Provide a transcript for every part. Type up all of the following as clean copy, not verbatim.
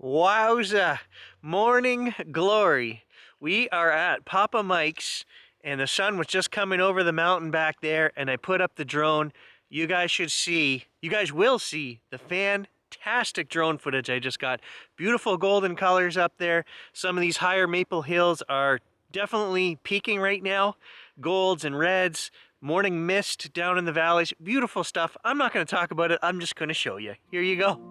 Wowza! Morning glory. We are at Papa Mike's and the sun was just coming over the mountain back there and I put up the drone. You guys will see the fantastic drone footage I just got. Beautiful golden colors up there. Some of these higher maple hills are definitely peaking right now. Golds and reds, morning mist down in the valleys. Beautiful stuff. I'm not going to talk about it. I'm just going to show you. Here you go.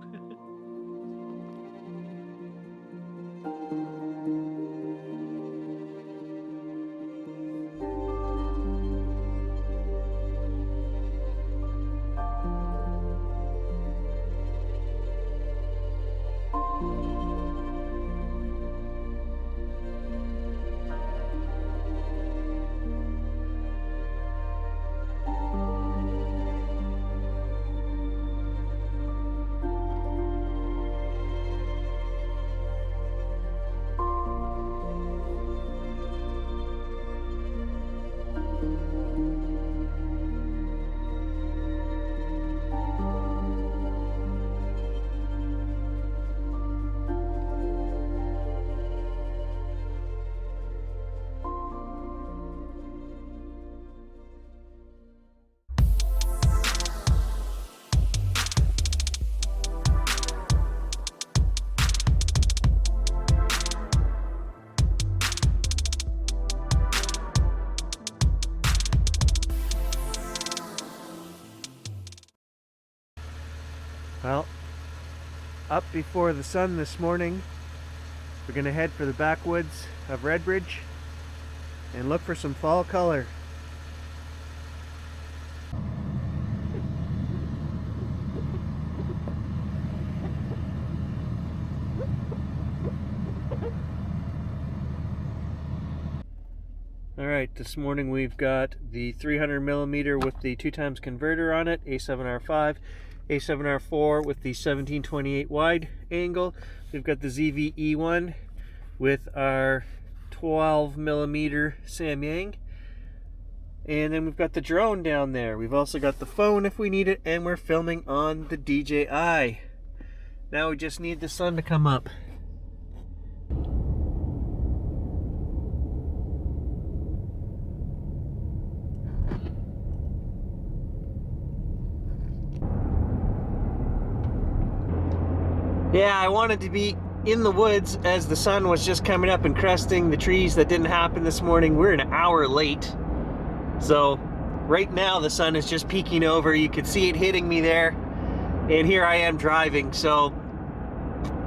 Well, up before the sun this morning, we're going to head for the backwoods of Redbridge and look for some fall color. Alright, this morning we've got the 300mm with the 2x converter on it, A7R5. A7R4 with the 1728 wide angle. We've got the ZV-E1 with our 12mm Samyang. And then we've got the drone down there. We've also got the phone if we need it, and we're filming on the DJI. Now we just need the sun to come up. Yeah, I wanted to be in the woods as the sun was just coming up and cresting the trees. That didn't happen this morning. We're an hour late. So right now the sun is just peeking over. You could see it hitting me there. And here I am driving, so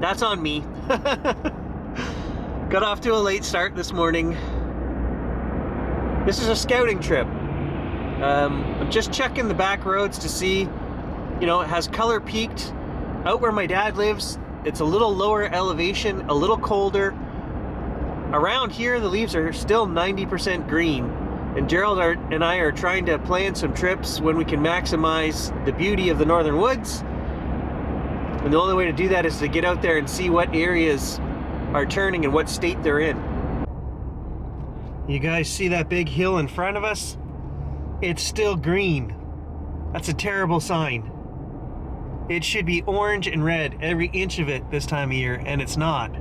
that's on me. Got off to a late start this morning. This is a scouting trip. I'm just checking the back roads to see, has color peaked? Out where my dad lives, it's a little lower elevation, a little colder. Around here, the leaves are still 90% green. And Gerald and I are trying to plan some trips when we can maximize the beauty of the northern woods. And the only way to do that is to get out there and see what areas are turning and what state they're in. You guys see that big hill in front of us? It's still green. That's a terrible sign. It should be orange and red, every inch of it this time of year, and it's not.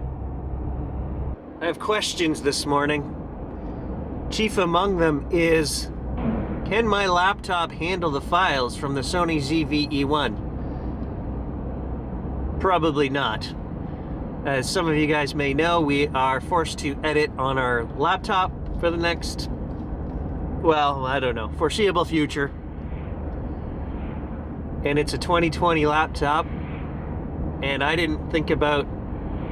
I have questions this morning. Chief among them is, can my laptop handle the files from the Sony ZV-E1? Probably not. As some of you guys may know, we are forced to edit on our laptop for the next, well, I don't know, foreseeable future. And it's a 2020 laptop, and I didn't think about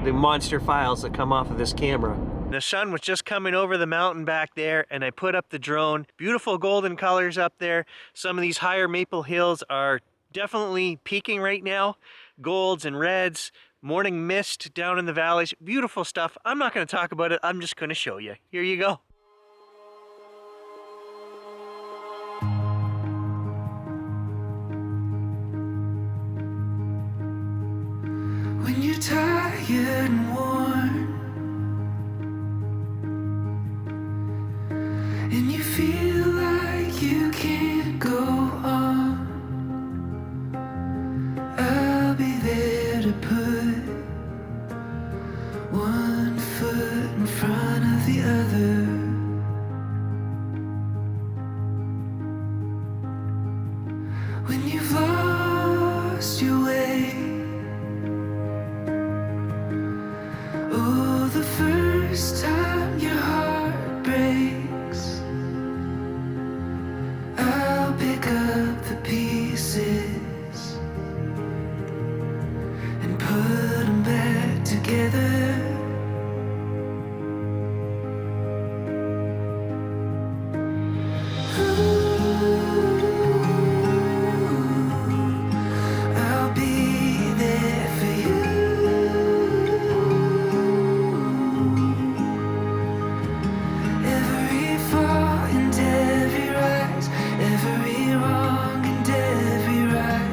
the monster files that come off of this camera. The sun was just coming over the mountain back there, and I put up the drone. Beautiful golden colors up there. Some of these higher maple hills are definitely peaking right now. Golds and reds, morning mist down in the valleys. Beautiful stuff. I'm not going to talk about it. I'm just going to show you. Here you go. When you're tired and worn, and you feel like you can't go on, I'll be there to put the first time your heart breaks, I'll pick up the pieces and put them back together. I'll be there for you. Every fall and every rise, every wrong and every right.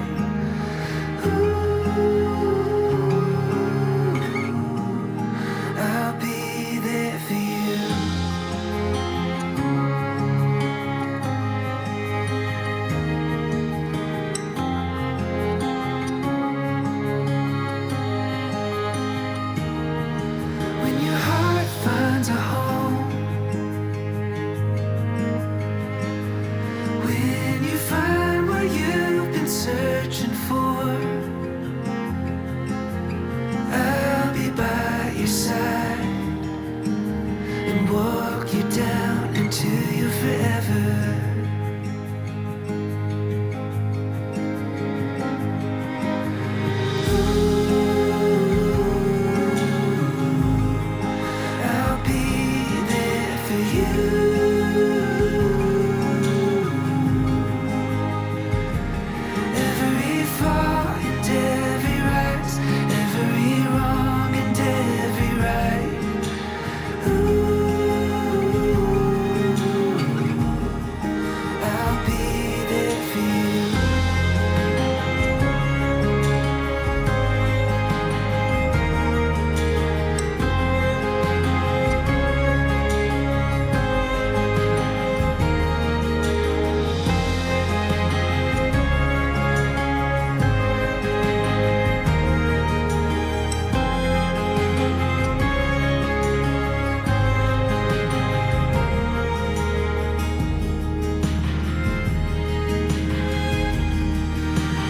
I'll be there for you. When your heart finds a home, when you find what you've been searching for, I'll be by your side and walk you down into your forever. I'll be there for you. Every fall and every rise, every wrong and every right. I'll be there for you.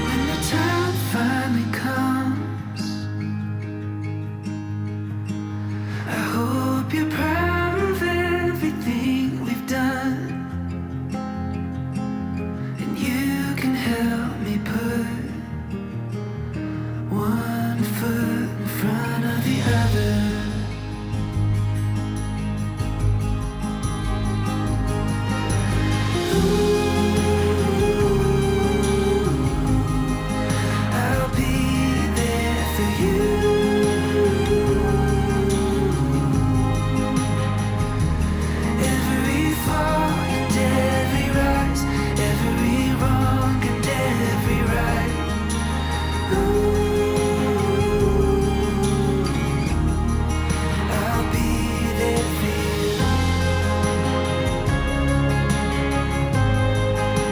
When the time finally comes, I hope you're proud of everything we've done, and you can help me put one foot in front of the other. I'll be there for you. Every fall and every rise, every wrong and every right. I'll be there for you.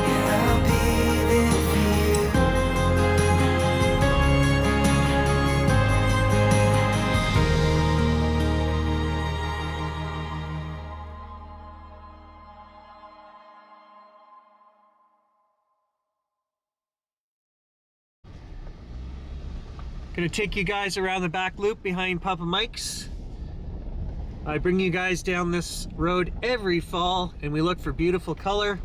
Yeah, I'll be there for you. Gonna take you guys around the back loop behind Papa Mike's. I bring you guys down this road every fall and we look for beautiful color.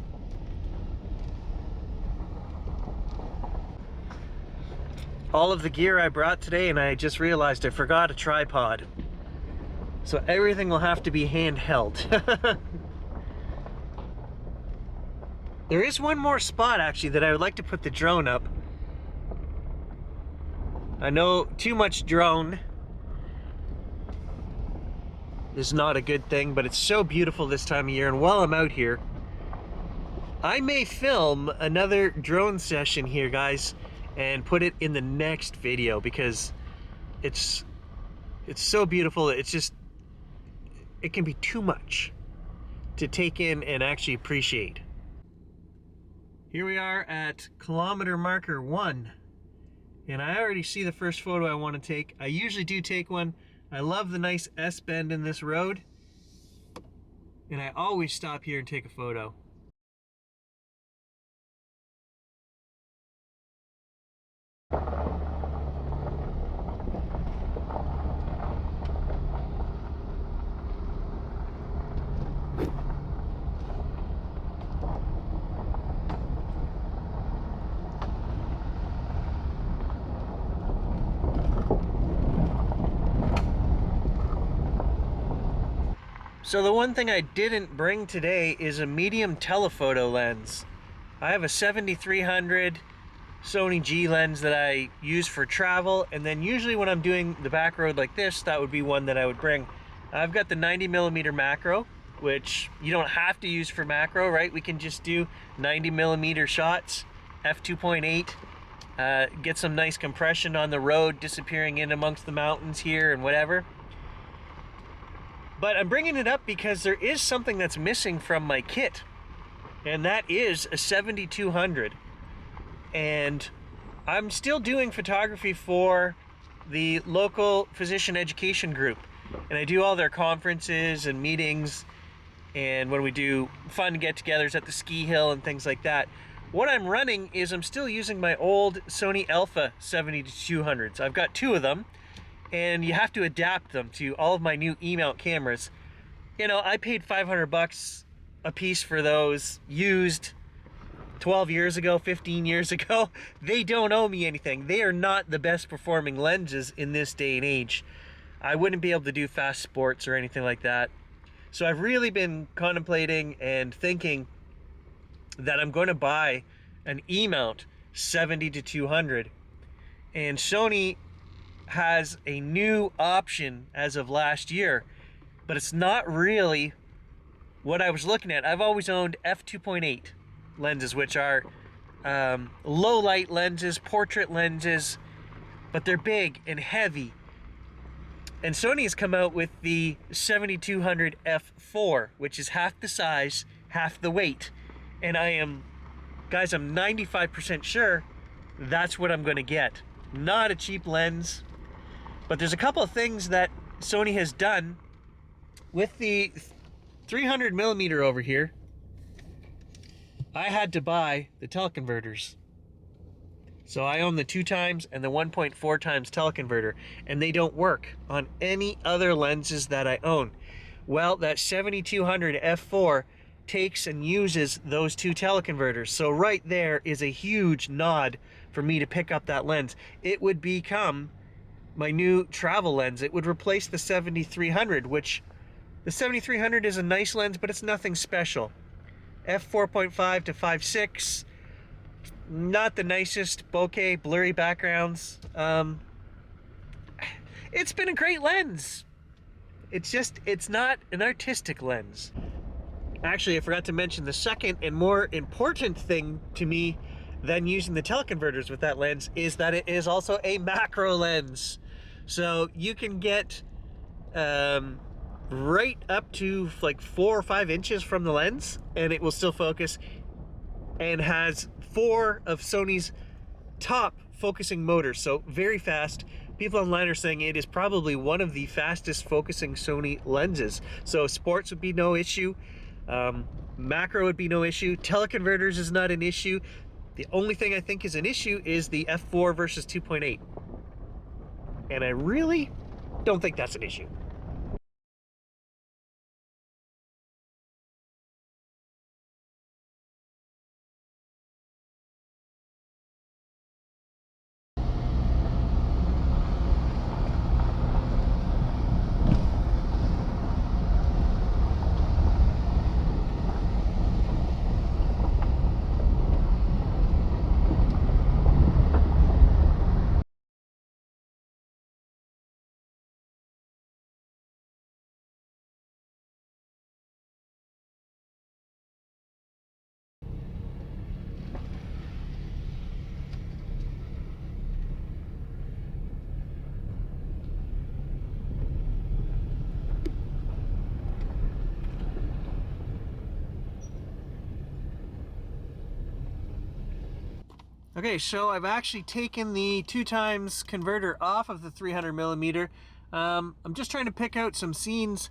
All of the gear I brought today, and I just realized I forgot a tripod. So everything will have to be handheld. There is one more spot actually that I would like to put the drone up. I know too much drone is not a good thing, but it's so beautiful this time of year, and while I'm out here, I may film another drone session here, guys, and put it in the next video because it's so beautiful. It's just, it can be too much to take in and actually appreciate. Here we are at kilometer marker 1. And I already see the first photo I want to take. I usually do take one. I love the nice S-bend in this road. And I always stop here and take a photo. So the one thing I didn't bring today is a medium telephoto lens. I have a 7300 Sony G lens that I use for travel, and then usually when I'm doing the back road like this, that would be one that I would bring. I've got the 90mm macro, which you don't have to use for macro, right? We can just do 90mm shots, f2.8, get some nice compression on the road, disappearing in amongst the mountains here and whatever. But I'm bringing it up because there is something that's missing from my kit, and that is a 7200. And I'm still doing photography for the local physician education group, and I do all their conferences and meetings, and when we do fun get-togethers at the ski hill and things like that. What I'm running is I'm still using my old Sony Alpha 70-200s. I've got two of them, and you have to adapt them to all of my new E-mount cameras. You know, I paid $500 a piece for those used 12 years ago, 15 years ago. They don't owe me anything. They are not the best performing lenses in this day and age. I wouldn't be able to do fast sports or anything like that. So I've really been contemplating and thinking that I'm going to buy an E-mount 70-200. And Sony has a new option as of last year, but it's not really what I was looking at. I've always owned f2.8 lenses, which are low light lenses, portrait lenses, but they're big and heavy. And Sony has come out with the 7200 f4, which is half the size, half the weight. And I'm 95% sure that's what I'm going to get. Not a cheap lens. But there's a couple of things that Sony has done with the 300mm over here. I had to buy the teleconverters. So I own the 2x and the 1.4x teleconverter, and they don't work on any other lenses that I own. Well, that 7200 f4 takes and uses those two teleconverters. So right there is a huge nod for me to pick up that lens. It would become my new travel lens. It would replace the 7300, which the 7300 is a nice lens, but it's nothing special. f4.5 to 5.6, not the nicest bokeh, blurry backgrounds. It's been a great lens. It's not an artistic lens. Actually, I forgot to mention the second and more important thing to me than using the teleconverters with that lens is that it is also a macro lens. So you can get right up to like 4 or 5 inches from the lens, and it will still focus, and has 4 of Sony's top focusing motors, so very fast. People online are saying it is probably one of the fastest focusing Sony lenses. So sports would be no issue, macro would be no issue, teleconverters is not an issue. The only thing I think is an issue is the f4 versus 2.8, and I really don't think that's an issue. Okay, so I've actually taken the 2x converter off of the 300mm. I'm just trying to pick out some scenes,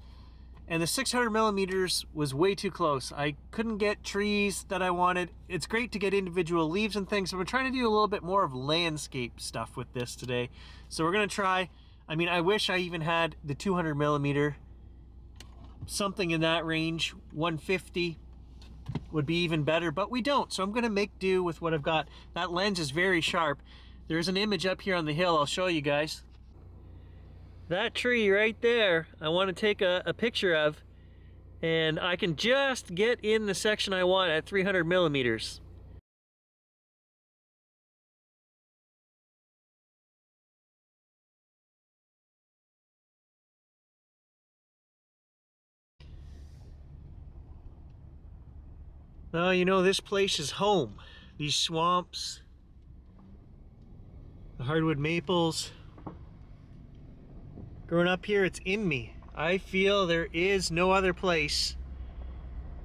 and the 600mm was way too close. I couldn't get trees that I wanted. It's great to get individual leaves and things, but we're trying to do a little bit more of landscape stuff with this today. So we're gonna try, I wish I even had the 200mm, something in that range, 150. Would be even better, but we don't, so I'm going to make do with what I've got. That lens is very sharp. There's an image up here on the hill I'll show you guys. That tree right there I want to take a picture of, And I can just get in the section I want at 300 millimeters. Well, you know, this place is home. These swamps, the hardwood maples. Growing up here, it's in me. I feel there is no other place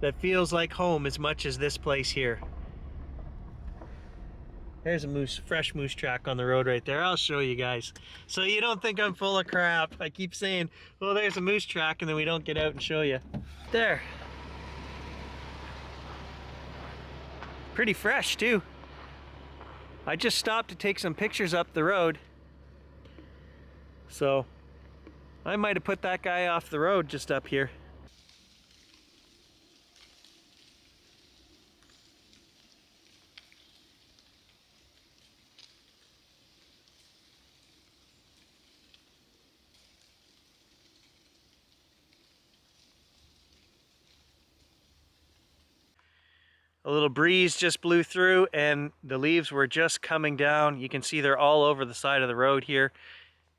that feels like home as much as this place here. There's a fresh moose track on the road right there. I'll show you guys. So you don't think I'm full of crap. I keep saying, well, there's a moose track, and then we don't get out and show you. There. Pretty fresh too. I just stopped to take some pictures up the road. So I might have put that guy off the road just up here. A little breeze just blew through and the leaves were just coming down. You can see they're all over the side of the road here.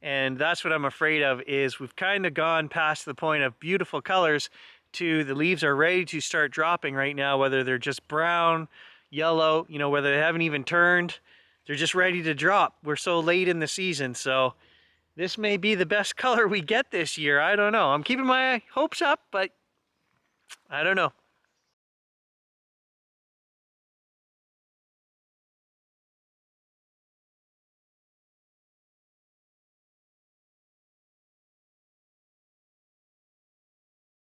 And that's what I'm afraid of, is we've kind of gone past the point of beautiful colors to the leaves are ready to start dropping right now, whether they're just brown, yellow, you know, whether they haven't even turned, they're just ready to drop. We're so late in the season, so this may be the best color we get this year. I don't know. I'm keeping my hopes up, but I don't know.